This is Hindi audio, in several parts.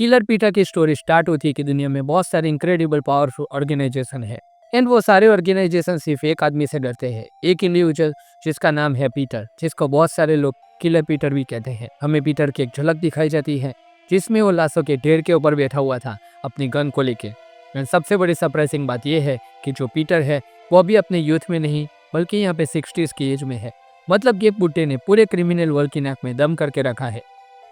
किलर पीटर की स्टोरी स्टार्ट होती है कि दुनिया में बहुत सारे इनक्रेडिबल पावरफुल ऑर्गेनाइजेशन है एंड वो सारे ऑर्गेनाइजेशन सिर्फ एक आदमी से डरते हैं, एक इंडिविजुअल जिसका नाम है पीटर, जिसको बहुत सारे लोग किलर पीटर भी कहते हैं। हमें पीटर की एक झलक दिखाई जाती है जिसमें वो लाशों के ढेर के ऊपर बैठा हुआ था अपनी गन को लेके। एंड सबसे बड़ी सरप्राइजिंग बात यह है कि जो पीटर है वो अभी अपने यूथ में नहीं बल्कि यहाँ पे 60s की एज में है। मतलब कि बुड्ढे ने पूरे क्रिमिनल वर्ल्ड की नाक में दम करके रखा है।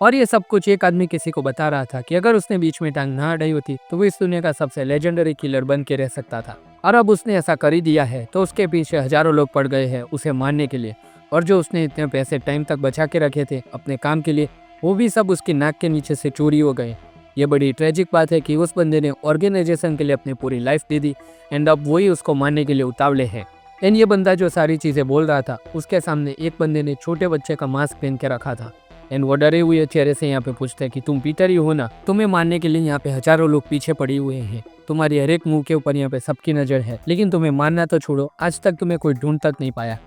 और ये सब कुछ एक आदमी किसी को बता रहा था कि अगर उसने बीच में टांग ना अड़ाई होती तो वो इस दुनिया का सबसे लेजेंडरी किलर बन के रह सकता था। और अब उसने ऐसा कर ही दिया है तो उसके पीछे हजारों लोग पड़ गए हैं उसे मारने के लिए। और जो उसने इतने पैसे टाइम तक बचा के रखे थे अपने काम के लिए, वो भी सब उसकी नाक के नीचे से चोरी हो गए। ये बड़ी ट्रेजिक बात है कि उस बंदे ने ऑर्गेनाइजेशन के लिए अपनी पूरी लाइफ दे दी एंड अब वही उसको मारने के लिए उतावले हैं। एंड ये बंदा जो सारी चीजें बोल रहा था उसके सामने एक बंदे ने छोटे बच्चे का मास्क पहन के रखा था। एंड वो डरे हुए चेहरे से यहाँ पे पूछते हैं कि तुम पीटर ही हो ना, तुम्हें मारने के लिए यहाँ पे हजारों लोग पीछे पड़े हुए हैं, तुम्हारी हर एक मुंह के ऊपर यहाँ पे सबकी नजर है, लेकिन तुम्हें मारना तो छोड़ो, आज तक तुम्हें कोई ढूंढ तक नहीं पाया।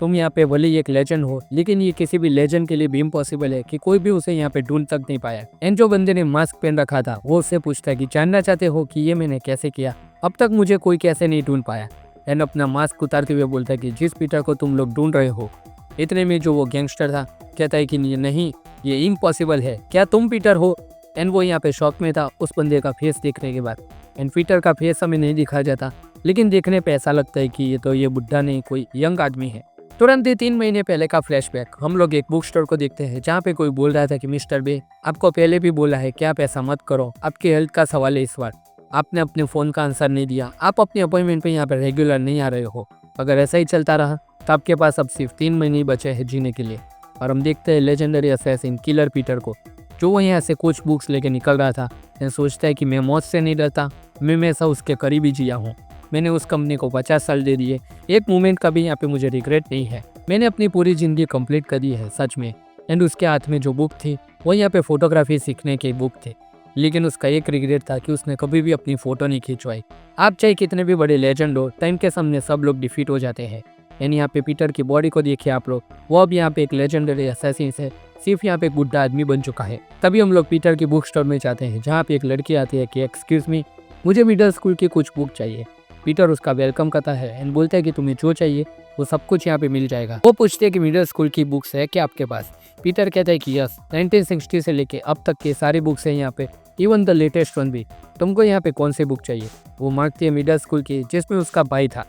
तुम यहाँ पे भले एक लेजेंड हो लेकिन ये किसी भी लेजेंड के लिए भी इम्पॉसिबल है कि कोई भी उसे यहाँ पे ढूंढ तक नहीं पाया। एंड जो बंदे ने मास्क पहन रखा था वो उससे पूछता है कि जानना चाहते हो कि ये मैंने कैसे किया, अब तक मुझे कोई कैसे नहीं ढूंढ पाया। एंड अपना मास्क उतारते हुए बोलता है कि जिस पीटर को तुम लोग ढूंढ रहे हो। इतने में जो वो गैंगस्टर था कहता है कि नहीं, ये इम्पॉसिबल है, क्या तुम पीटर हो। एंड वो यहाँ पे शॉक में था उस बंदे का फेस देखने के बाद। एंड पीटर का फेस हमें नहीं दिखाया जाता लेकिन देखने पे ऐसा लगता है कि ये बुढ़ा नहीं, कोई यंग आदमी है। तुरंत ही 3 महीने पहले का फ्लैशबैक, हम लोग एक बुक स्टोर को देखते हैं जहाँ पे कोई बोल रहा था कि मिस्टर बे, आपको पहले भी बोला है कि आप ऐसा मत करो, आपकी हेल्थ का सवाल है, इस बार आपने अपने फ़ोन का आंसर नहीं दिया, आप अपने अपॉइंटमेंट पे यहाँ पे रेगुलर नहीं आ रहे हो। अगर ऐसा ही चलता रहा तो आपके पास अब सिर्फ 3 महीने बचे हैं जीने के लिए। और हम देखते हैं लेजेंडरी असैसिन किलर पीटर को, जो वो यहाँ से कुछ बुक्स लेके निकल रहा था एंड सोचता है कि मैं मौत से नहीं डरता, मैं हमेशा उसके करीब ही जिया हूँ, मैंने उस कंपनी को 50 साल दे दिए, एक मोमेंट का भी यहाँ पे मुझे रिग्रेट नहीं है, मैंने अपनी पूरी ज़िंदगी कंप्लीट कर दी है सच में। एंड उसके हाथ में जो बुक थी वो यहाँ पे फोटोग्राफी सीखने की बुक थी, लेकिन उसका एक रिग्रेट था कि उसने कभी भी अपनी फ़ोटो नहीं खिंचवाई। आप चाहे कितने भी बड़े लेजेंड हो, टाइम के सामने सब लोग डिफीट हो जाते हैं। एंड यहाँ पे पीटर की बॉडी को देखिए आप लोग, वो अब यहाँ पे एक लेजेंडरी असैसिन है, सिर्फ यहाँ पे एक बुढ़ा आदमी बन चुका है। तभी हम लोग पीटर की बुक स्टोर में जाते हैं जहाँ पे एक लड़की आती है कि एक्सक्यूज मी, मुझे मिडिल स्कूल की कुछ बुक चाहिए। पीटर उसका वेलकम करता है एंड बोलता है कि तुम्हें जो चाहिए वो सब कुछ यहाँ पे मिल जाएगा। वो पूछते हैं कि मिडिल स्कूल की बुक्स है क्या आपके पास। पीटर कहता है कि यस, 1960 से लेके अब तक के सारी बुक्स हैं यहाँ पे, इवन द लेटेस्ट वन भी। तुमको यहाँ पे कौन सी बुक चाहिए। वो मांगती है मिडिल स्कूल की जिसमें उसका भाई था।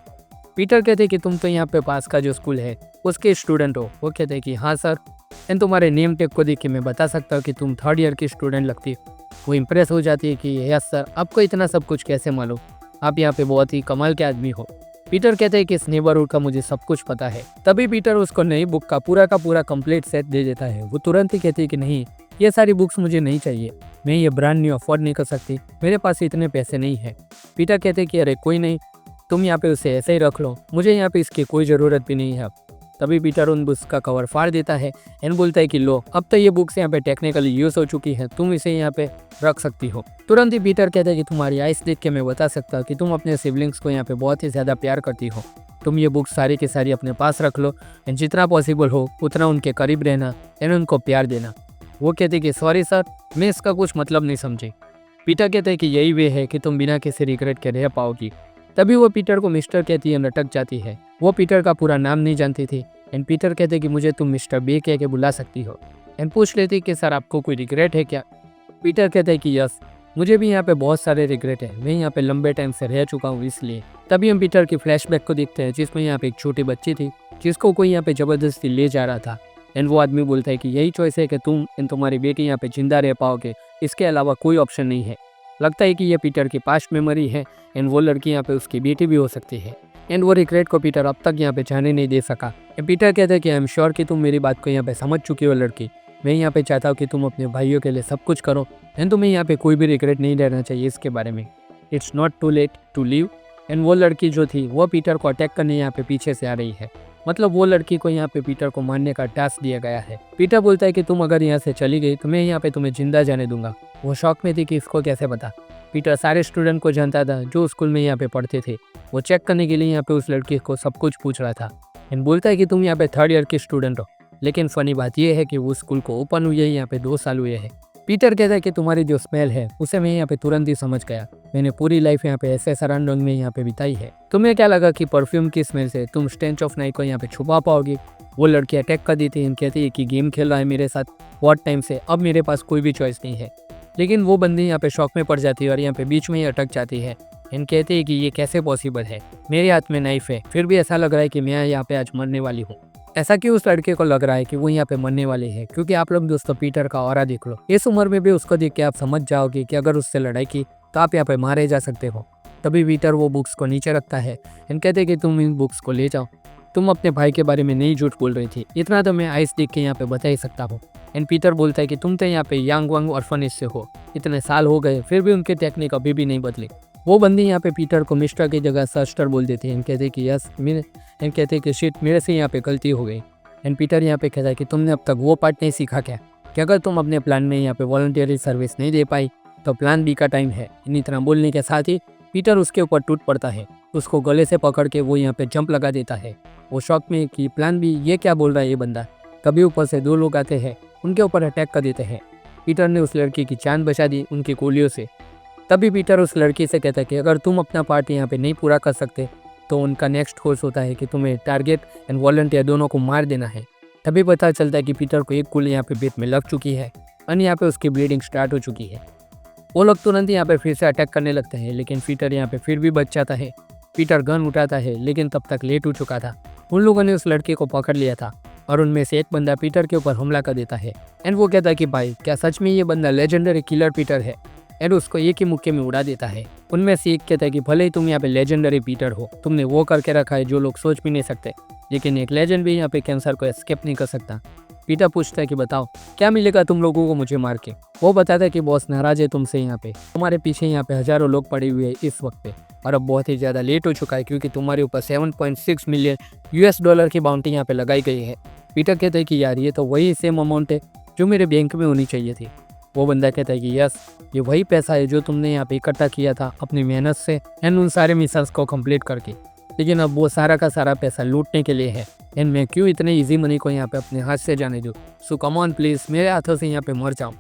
पीटर कहते हैं कि तुम तो यहाँ पे पास का जो स्कूल है उसके स्टूडेंट हो। वो कहते हैं कि हाँ सर, एंड तुम्हारे नेम टैग को देख के मैं बता सकता हूँ कि तुम 3rd ईयर की स्टूडेंट लगती हो। वो इम्प्रेस हो जाती है कि यस सर, आपको इतना सब कुछ कैसे मालूम, आप यहाँ पे बहुत ही कमाल के आदमी हो। पीटर कहते हैं कि इस नेबरहुड का मुझे सब कुछ पता है। तभी पीटर उसको नई बुक का पूरा कंप्लीट सेट दे देता है। वो तुरंत ही कहती है कि नहीं, ये सारी बुक्स मुझे नहीं चाहिए, मैं ये ब्रांड न्यू अफोर्ड नहीं कर सकती, मेरे पास इतने पैसे नहीं है। पीटर कहते हैं कि अरे कोई नहीं, तुम यहाँ पे उसे ऐसे ही रख लो, मुझे यहाँ पे इसकी कोई ज़रूरत भी नहीं है। तभी पीटर उन बुक्स का कवर फाड़ देता है एंड बोलता है कि लो, अब तो ये बुक्स यहाँ पे टेक्निकली यूज़ हो चुकी है, तुम इसे यहाँ पे रख सकती हो। तुरंत ही पीटर कहता है कि तुम्हारी आइस देख के मैं बता सकता हूँ कि तुम अपने सिबलिंग्स को यहाँ पे बहुत ही ज़्यादा प्यार करती हो। तुम ये बुक्स सारी की सारी अपने पास रख लो एंड जितना पॉसिबल हो उतना उनके करीब रहना एंड उनको प्यार देना। वो कहते कि सॉरी सर, मैं इसका कुछ मतलब नहीं समझी। पीटर कहते हैं कि यही वे है कि तुम बिना किसी रिग्रेट के रह पाओगी। तभी वो पीटर को मिस्टर कहती है, लटक जाती है। वो पीटर का पूरा नाम नहीं जानती थी एंड पीटर कहते कि मुझे तुम मिस्टर बे कह के बुला सकती हो। एंड पूछ लेती कि सर आपको कोई रिग्रेट है क्या। पीटर कहते हैं कि यस, मुझे भी यहाँ पे बहुत सारे रिग्रेट है, मैं यहाँ पे लंबे टाइम से रह चुका हूँ इसलिए। तभी हम पीटर की फ्लैशबैक को देखते हैं जिसमें यहाँ पे एक छोटी बच्ची थी जिसको कोई यहाँ पे ज़बरदस्ती ले जा रहा था। एंड वो आदमी बोलता है कि यही चॉइस है कि तुम एंड तुम्हारी बेटी यहाँ पे जिंदा रह पाओगे, इसके अलावा कोई ऑप्शन नहीं है। लगता है कि ये पीटर की पास्ट मेमोरी है एंड वो लड़की यहाँ पे उसकी बेटी भी हो सकती है। एंड वो रिग्रेट को पीटर अब तक यहाँ पे जाने नहीं दे सका। पीटर कहते हैं कि आई एम श्योर कि तुम मेरी बात को यहाँ पे समझ चुकी हो लड़की, मैं यहाँ पे चाहता हूँ कि तुम अपने भाइयों के लिए सब कुछ करो एंड तुम्हें यहाँ पे कोई भी रिग्रेट नहीं रहना चाहिए इसके बारे में। It's not too late to leave. And वो लड़की जो थी वो पीटर को अटैक करने यहाँ पे पीछे से आ रही है, मतलब वो लड़की को यहाँ पे पीटर को मारने का टास्क दिया गया है। पीटर बोलता है कि तुम अगर यहाँ से चली गई तो मैं यहाँ पे तुम्हें जिंदा जाने दूंगा। वो शौक में थी कि इसको कैसे पता। पीटर सारे स्टूडेंट को जानता था जो स्कूल में यहाँ पे पढ़ते थे। वो चेक करने के लिए यहाँ पे उस लड़की को सब कुछ पूछ रहा था एंड बोलता है कि तुम यहाँ पे 3rd ईयर की स्टूडेंट हो। लेकिन फनी बात यह है कि वो स्कूल को ओपन हुए यहाँ पे 2 साल हुए हैं। पीटर कहता है कि तुम्हारी जो स्मेल है उसे मैं यहाँ पे तुरंत ही समझ गया। मैंने पूरी लाइफ यहाँ पे ऐसे सराउंडिंग में यहाँ पे बिताई है। तुम्हें क्या लगा कि परफ्यूम की स्मेल से तुम स्टेंच ऑफ नाइट को यहाँ पे छुपा पाओगे? वो लड़की अटैक कर देती है, कहती है कि गेम खेल रहा है मेरे साथ बहुत टाइम से, अब मेरे पास कोई भी चॉइस नहीं है। लेकिन वो बंदी यहाँ पे शॉक में पड़ जाती है और यहाँ पे बीच में ही अटक जाती है। इन कहती है कि ये कैसे पॉसिबल है, मेरे हाथ में नाइफ है, फिर भी ऐसा लग रहा है कि मैं यहाँ पे आज मरने वाली हूँ। ऐसा क्यों उस लड़के को लग रहा है कि वो यहाँ पे मरने वाली है? क्योंकि आप लोग दोस्तों पीटर का ऑरा देख लो। इस उम्र में भी उसको देख के आप समझ जाओगे कि अगर उससे लड़ाई की तो आप यहाँ पे मारे जा सकते हो। तभी पीटर वो बुक्स को नीचे रखता है। इन कहते कि तुम इन बुक्स को ले जाओ, तुम अपने भाई के बारे में नहीं झूठ बोल रही थी, इतना तो मैं आइस देख के यहाँ पे बता ही सकता हूँ। एंड पीटर बोलता है कि तुम तो यहाँ पे यांग वांग ऑर्फनेज से हो, इतने साल हो गए फिर भी उनकी टेक्निक अभी भी नहीं बदली। वो बंदी यहाँ पे पीटर को मिस्टर की जगह सस्टर बोल देती है। कहते कि यस मेरे, कहते कि शिट मेरे से यहाँ पे गलती हो गई। एंड पीटर यहाँ पे कहता है कि तुमने अब तक वो पार्ट नहीं सीखा क्या कि अगर तुम अपने प्लान में यहाँ पे वॉलंटियरी सर्विस नहीं दे पाई तो प्लान बी का टाइम है। इन तरह बोलने के साथ ही पीटर उसके ऊपर टूट पड़ता है, उसको गले से पकड़ के वो यहाँ पे जंप लगा देता है। वो शॉक में कि प्लान बी, ये क्या बोल रहा है ये बंदा। तभी ऊपर से 2 लोग आते हैं, उनके ऊपर अटैक कर देते हैं। पीटर ने उस लड़की की जान बचा दी उनकी गोलियों से। तभी पीटर उस लड़की से कहता है कि अगर तुम अपना पार्ट यहाँ पे नहीं पूरा कर सकते तो उनका नेक्स्ट कोर्स होता है कि तुम्हें टारगेट एंड वॉलंटियर दोनों को मार देना है। तभी पता चलता है कि पीटर को एक गोली यहाँ पे पेट में लग चुकी है और यहाँ पे उसकी ब्लीडिंग स्टार्ट हो चुकी है। वो लोग तुरंत यहाँ पे फिर से अटैक करने लगते हैं, लेकिन पीटर यहाँ पे फिर भी बच जाता है। पीटर गन उठाता है लेकिन तब तक लेट हो चुका था। उन लोगों ने उस लड़के को पकड़ लिया था और उनमें से एक बंदा पीटर के ऊपर हमला कर देता है। एंड वो कहता है कि भाई क्या सच में ये बंदा लेजेंडरी किलर पीटर है? एंड उसको एक ही मुक्के में उड़ा देता है। उनमें से एक कहता है कि भले ही तुम यहाँ पे लेजेंडरी पीटर हो, तुमने वो करके रखा है जो लोग सोच भी नहीं सकते, लेकिन एक लेजेंड भी यहाँ पे कैंसर को एस्केप नहीं कर सकता। पीटर पूछता है कि बताओ क्या मिलेगा तुम लोगों को मुझे मार के? वो बताता है कि बॉस नाराज है तुमसे, यहाँ पे तुम्हारे पीछे यहाँ पे हजारों लोग पड़े हुए हैं इस वक्त पे, और अब बहुत ही ज़्यादा लेट हो चुका है क्योंकि तुम्हारे ऊपर 7.6 मिलियन US डॉलर की बाउंटी यहाँ पे लगाई गई है। पीटर कहता है कि यार ये तो वही सेम अमाउंट है जो मेरे बैंक में होनी चाहिए थी। वो बंदा कहता है कि यस ये वही पैसा है जो तुमने यहाँ पे इकट्ठा किया था अपनी मेहनत से एंड उन सारे मिशंस को कंप्लीट करके, लेकिन अब वो सारा का सारा पैसा लूटने के लिए है एंड मैं क्यों इतने इजी मनी को यहाँ पे अपने हाथ से जाने दूँ? सो कम ऑन प्लीज़ मेरे हाथों से यहाँ पे मर जाओ।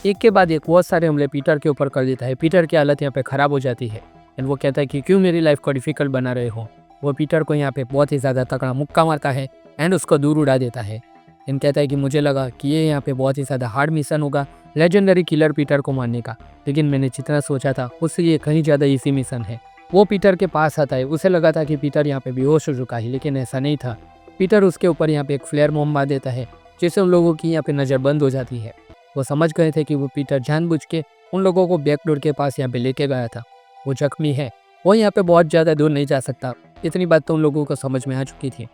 एक के बाद एक बहुत सारे हमले पीटर के ऊपर कर देता है। पीटर की हालत यहाँ पे ख़राब हो जाती है एंड वो कहता है कि क्यों मेरी लाइफ को डिफ़िकल्ट बना रहे हो। वो पीटर को यहाँ पे बहुत ही ज़्यादा तगड़ा मुक्का मारता है एंड उसको दूर उड़ा देता है। एंड कहता है कि मुझे लगा कि ये यहाँ पे बहुत ही ज़्यादा हार्ड मिशन होगा लेजेंडरी किलर पीटर को मारने का, लेकिन मैंने जितना सोचा था उससे ये कहीं ज़्यादा इजी मिशन है। वो पीटर के पास आता है, उसे लगा था कि पीटर यहाँ पे बेहोश हो चुका है, लेकिन ऐसा नहीं था। पीटर उसके ऊपर यहाँ पे एक फ्लेयर बम मार देता है जिससे उन लोगों की यहाँ पे नज़र बंद हो जाती है। वो समझ गए थे कि वो पीटर जानबूझ के उन लोगों को बैक डोर के पास यहाँ पे लेके गया था। वो जख्मी है, वो यहाँ पे बहुत ज़्यादा दूर नहीं जा सकता, इतनी बात तो उन लोगों को समझ में आ चुकी थी।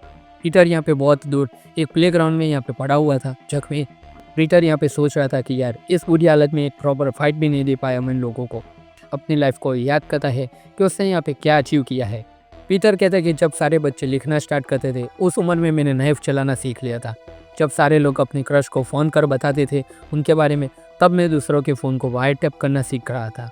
पीटर यहाँ पे बहुत दूर एक प्लेग्राउंड में यहाँ पे पड़ा हुआ था जख्मी। पीटर यहाँ पे सोच रहा था कि यार इस बुरी हालत में एक प्रॉपर फाइट भी नहीं दे पाया मैं इन लोगों को। अपनी लाइफ को याद करता है कि उसने यहाँ पे क्या अचीव किया है। पीटर कहता है कि जब सारे बच्चे लिखना स्टार्ट करते थे उस उम्र में मैंने नाइफ चलाना सीख लिया था। जब सारे लोग अपने क्रश को फ़ोन कर बताते थे उनके बारे में, तब मैं दूसरों के फ़ोन को वायर टैप करना सीख रहा था।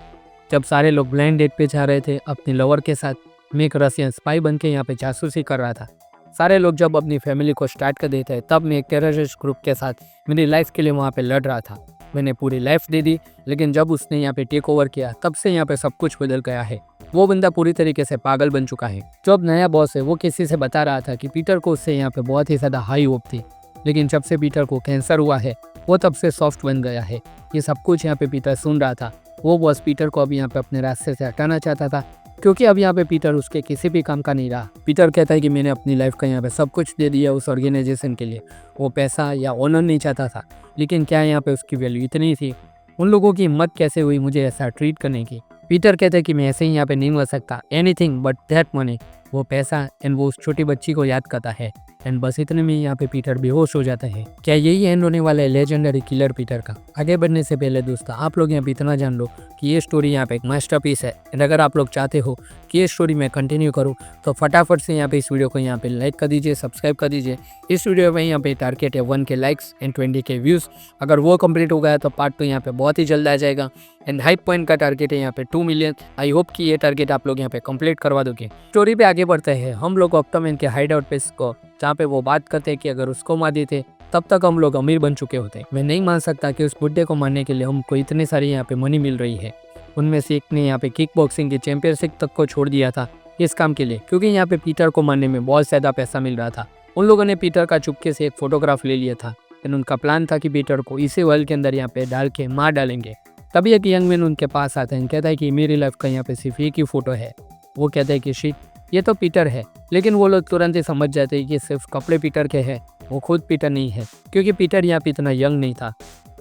जब सारे लोग ब्लाइंड डेट पे जा रहे थे अपनी लवर के साथ, मैं एक रशियन स्पाई बन के यहाँ पे जासूसी कर रहा था। सारे लोग जब अपनी फैमिली को स्टार्ट कर देते हैं तब मैं एक टेररिस्ट ग्रुप के साथ मेरी लाइफ के लिए वहाँ पे लड़ रहा था। मैंने पूरी लाइफ दे दी, लेकिन जब उसने यहाँ पे टेक ओवर किया तब से यहाँ पे सब कुछ बदल गया है। वो बंदा पूरी तरीके से पागल बन चुका है। जो अब नया बॉस है वो किसी से बता रहा था कि पीटर को उससे यहाँ पे बहुत ही ज़्यादा हाई होप थी, लेकिन जब से पीटर को कैंसर हुआ है वो तब से सॉफ्ट बन गया है। ये सब कुछ यहाँ पे पीटर सुन रहा था। वो बॉस पीटर को अब यहाँ पे अपने रास्ते से हटाना चाहता था क्योंकि अब यहाँ पे पीटर उसके किसी भी काम का नहीं रहा। पीटर कहता है कि मैंने अपनी लाइफ का यहाँ पे सब कुछ दे दिया उस ऑर्गेनाइजेशन के लिए। वो पैसा या ऑनर नहीं चाहता था, लेकिन क्या यहाँ पे उसकी वैल्यू इतनी थी? उन लोगों की हिम्मत कैसे हुई मुझे ऐसा ट्रीट करने की? पीटर कहता है कि मैं ऐसे ही यहाँ पे नहीं मर सकता, एनीथिंग बट दैट मनी, वो पैसा एंड वो उस छोटी बच्ची को याद करता है। एंड बस इतने में यहाँ पे पीटर बेहोश हो जाता है। क्या यही एंड होने वाला है लेजेंडरी किलर पीटर का? आगे बढ़ने से पहले दोस्तों आप लोग यहाँ पे इतना जान लो कि ये स्टोरी यहाँ पे एक मास्टरपीस है। एंड अगर आप लोग चाहते हो कि ये स्टोरी मैं कंटिन्यू करूँ तो फटाफट से यहाँ पे इस वीडियो को यहाँ पे लाइक कर दीजिए, सब्सक्राइब कर दीजिए। इस वीडियो में यहाँ पे टारगेट है 1K likes and 20K views. अगर वो कंप्लीट हो गया तो पार्ट 2 यहाँ पे बहुत ही जल्द आ जाएगा। एंड हाइप पॉइंट का टारगेट है यहाँ पे 2 मिलियन। आई होप कि ये टारगेट आप लोग यहाँ पे कंप्लीट करवा दोगे। स्टोरी पे आगे बढ़ते हैं। हम लोग ऑक्टोमैन के हाइड आउट पे को, जहाँ पे वो बात करते हैं कि अगर उसको मार देते तब तक हम लोग अमीर बन चुके होते। मैं नहीं मान सकता कि उस बुड्ढे को मारने के लिए हमको इतनी सारी यहाँ पे मनी मिल रही है। उनमें से एक ने यहाँ पे किक बॉक्सिंग की चैंपियनशिप तक को छोड़ दिया था इस काम के लिए, क्योंकि यहाँ पे पीटर को मारने में बहुत ज़्यादा पैसा मिल रहा था। उन लोगों ने पीटर का चुपके से एक फोटोग्राफ ले लिया था। लेकिन उनका प्लान था कि पीटर को इसी वेल के अंदर यहाँ पे डाल के मार डालेंगे। तभी एक यंग मैन उनके पास आता है, कहता है कि मेरी लाइफ का यहाँ पे सिर्फ एक ही फोटो है। वो कहता है कि शिट, ये तो पीटर है। लेकिन वो लोग तुरंत ही समझ जाते हैं कि सिर्फ कपड़े पीटर के हैं, वो खुद पीटर नहीं है, क्योंकि पीटर यहाँ पे इतना यंग नहीं था।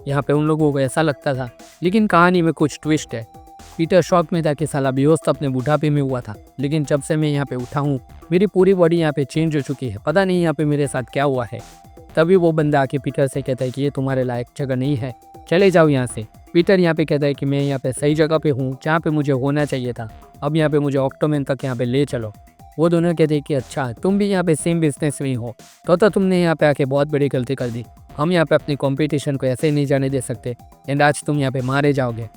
यहाँ पे उन लोगों को ऐसा लगता था, लेकिन कहानी में कुछ ट्विस्ट है। पीटर शॉक में था कि साला बेहोश तो अपने बुढ़ापे में हुआ था, लेकिन जब से मैं यहाँ पे उठा हूँ मेरी पूरी बॉडी यहाँ पे चेंज हो चुकी है, पता नहीं यहाँ पे मेरे साथ क्या हुआ है। तभी वो बंदा आके पीटर से कहता है कि ये तुम्हारे लायक जगह नहीं है, चले जाओ यहाँ से। पीटर यहाँ पे कहता है कि मैं यहाँ पे सही जगह पे हूँ, जहाँ पे मुझे होना चाहिए था। अब यहाँ पे मुझे ऑक्टोमैन तक यहाँ पे ले चलो। वो दोनों कहते हैं कि अच्छा, तुम भी यहाँ पे सेम बिजनेस में हो, तो तुमने यहाँ पे आके बहुत बड़ी गलती कर दी। हम यहाँ पे अपनी कॉम्पिटिशन को ऐसे ही नहीं जाने दे सकते, एंड आज तुम यहाँ पे मारे जाओगे।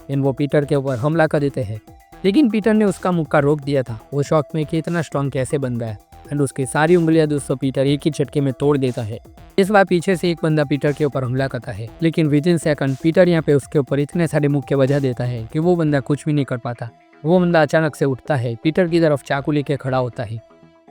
एंड वो पीटर के ऊपर हमला कर देते हैं, लेकिन पीटर ने उसका मुक्का रोक दिया था। वो शॉक में कि इतना स्ट्रॉन्ग कैसे बन गया है, एंड उसकी सारी उंगलियां दोस्तों पीटर एक ही झटके में तोड़ देता है। इस बार पीछे से एक बंदा पीटर के ऊपर हमला करता है, लेकिन विद इन सेकंड पीटर यहाँ पे उसके ऊपर इतने सारे मुक्के बजा देता है कि वो बंदा कुछ भी नहीं कर पाता। वो बंदा अचानक से उठता है, पीटर की तरफ चाकू लेके खड़ा होता है।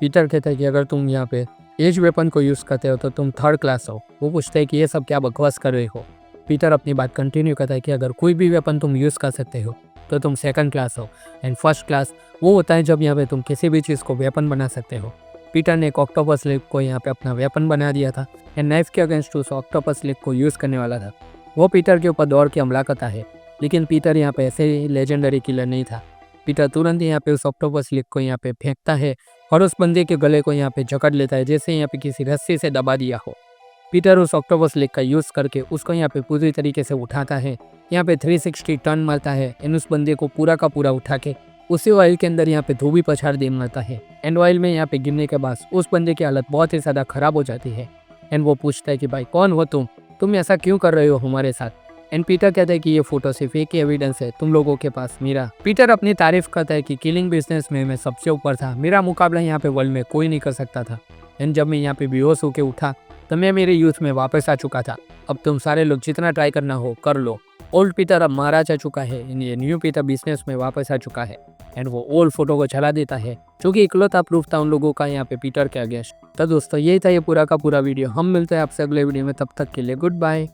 पीटर कहता है कि अगर तुम यहाँ पे एज वेपन को यूज़ करते हो तो तुम थर्ड क्लास हो। वो पूछता है कि ये सब क्या बकवास कर रहे हो। पीटर अपनी बात कंटिन्यू करता है कि अगर कोई भी वेपन तुम यूज़ कर सकते हो तो तुम सेकंड क्लास हो, एंड फर्स्ट क्लास वो होता है जब यहाँ पे तुम किसी भी चीज़ को वेपन बना सकते हो। पीटर ने एक ऑक्टोपस लेग को यहाँ पे अपना वेपन बना दिया था, एंड नाइफ के अगेंस्ट उस ऑक्टोपस लेग को यूज़ करने वाला था। वो पीटर के ऊपर दौड़ के हमला करता है, लेकिन पीटर यहाँ पे ऐसे ही लेजेंडरी किलर नहीं था। पीटर तुरंत यहाँ पे उस ऑक्टोपस लेग को यहाँ पे फेंकता है और उस बंदे के गले को यहाँ पे जकड़ लेता है, जैसे यहाँ पे किसी रस्सी से दबा दिया हो। पीटर उस ऑक्टोपस लेग का यूज़ करके उसको यहाँ पे पूरी तरीके से उठाता है, यहाँ पे 360 टर्न मारता है, एंड उस बंदे को पूरा का पूरा उठा के उसी ऑयल के अंदर यहाँ पे धोबी पछाड़ दे मारता है। एंड ऑयल में यहाँ पे गिरने के बाद उस बंदे की हालत बहुत ही ज़्यादा खराब हो जाती है। एंड वो पूछता है कि भाई कौन हो तुम ऐसा क्यों कर रहे हो हमारे साथ। एंड पीटर कहता है कि ये फोटो सिर्फ एक ही एविडेंस है तुम लोगों के पास मेरा। पीटर अपनी तारीफ करता है कि किलिंग बिजनेस में मैं सबसे ऊपर था, मेरा मुकाबला यहाँ पे वर्ल्ड में कोई नहीं कर सकता था। एंड जब मैं यहाँ पे बेहोश होके उठा तो मैं मेरे यूथ में वापस आ चुका था। अब तुम सारे लोग जितना ट्राई करना हो कर लो। ओल्ड पीटर अब मारा जा चुका है, ये न्यू पीटर बिजनेस में वापस आ चुका है। एंड वो ओल्ड फोटो को चला देता है, जो कि इकलौता प्रूफ था उन लोगों का यहाँ पे पीटर के अगेंस्ट। तो दोस्तों यही था ये पूरा का पूरा वीडियो। हम मिलते हैं आपसे अगले वीडियो में, तब तक के लिए गुड बाय।